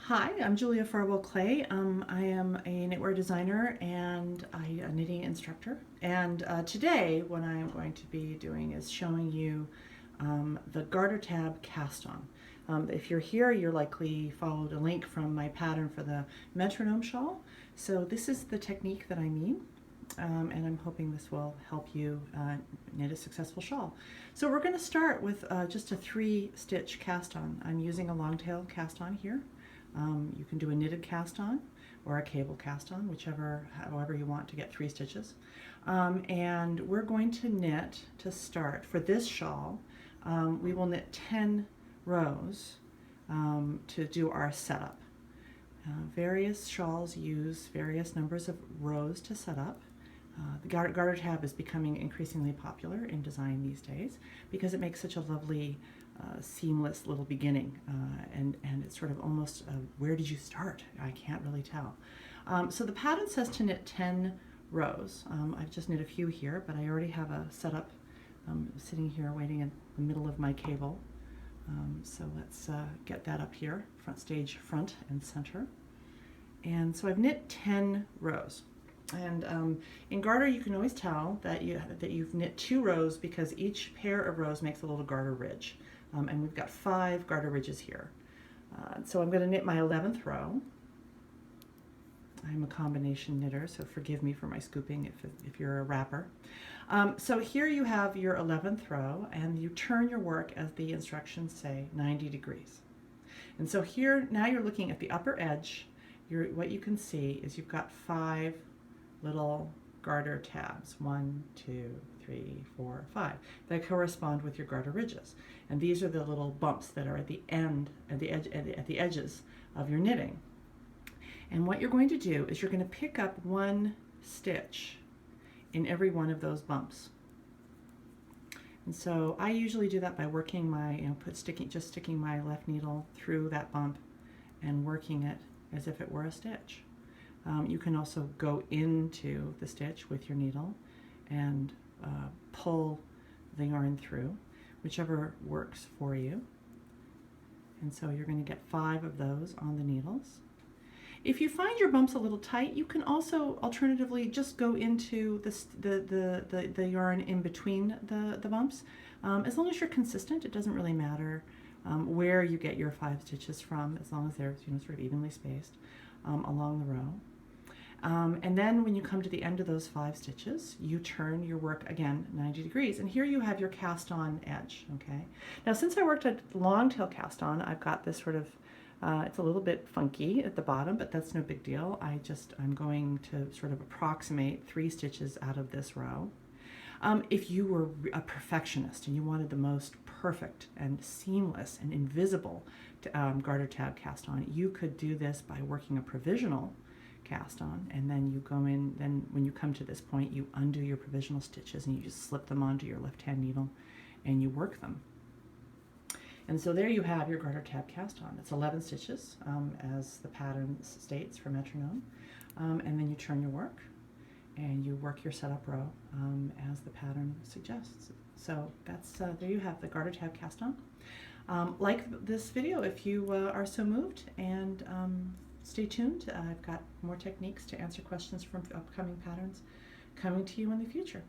Hi, I'm Julia Farwell-Clay. I am a knitwear designer and a knitting instructor. And today what I am going to be doing is showing you the garter tab cast on. If you're here, you're likely followed a link from my pattern for the metronome shawl. So this is the technique that I mean. And I'm hoping this will help you knit a successful shawl. So we're going to start with just a 3-stitch cast on. I'm using a long tail cast on here. You can do a knitted cast on or a cable cast on, however you want to get 3 stitches. And we're going to knit to start. For this shawl, we will knit 10 rows to do our setup. Various shawls use various numbers of rows to set up. The garter tab is becoming increasingly popular in design these days because it makes such a lovely seamless little beginning, and it's sort of almost where did you start? I can't really tell. So the pattern says to knit 10 rows. I've just knit a few here, but I already have a setup sitting here waiting in the middle of my cable. So let's get that up here, front and center. And so I've knit 10 rows. And in garter, you can always tell that you've knit 2 rows because each pair of rows makes a little garter ridge. And we've got 5 garter ridges here. So I'm going to knit my 11th row. I'm a combination knitter, so forgive me for my scooping if you're a wrapper. So here you have your 11th row, and you turn your work, as the instructions say, 90 degrees. And so here, now you're looking at the upper edge. What you can see is you've got 5 little garter tabs, 1, 2, 3, 4, 5, that correspond with your garter ridges. And these are the little bumps that are at the end, at the edges of your knitting. And what you're going to do is you're going to pick up 1 stitch in every one of those bumps. And so I usually do that by working my, just sticking my left needle through that bump and working it as if it were a stitch. You can also go into the stitch with your needle and pull the yarn through, whichever works for you. And so you're going to get 5 of those on the needles. If you find your bumps a little tight, you can also alternatively just go into the yarn in between the bumps. As long as you're consistent, it doesn't really matter where you get your 5 stitches from, as long as they're sort of evenly spaced along the row. And then when you come to the end of those 5 stitches, you turn your work again 90 degrees. And here you have your cast on edge, okay? Now, since I worked a long tail cast on, I've got this sort of, it's a little bit funky at the bottom, but that's no big deal. I'm going to sort of approximate 3 stitches out of this row. If you were a perfectionist and you wanted the most perfect and seamless and invisible garter tab cast on, you could do this by working a provisional cast on, and then you go in, then when you come to this point, you undo your provisional stitches and you just slip them onto your left hand needle and you work them. And so there you have your garter tab cast on. It's 11 stitches, as the pattern states for metronome. And then you turn your work and you work your setup row as the pattern suggests. So that's there you have the garter tab cast on. Like this video if you are so moved, and stay tuned. I've got more techniques to answer questions from upcoming patterns coming to you in the future.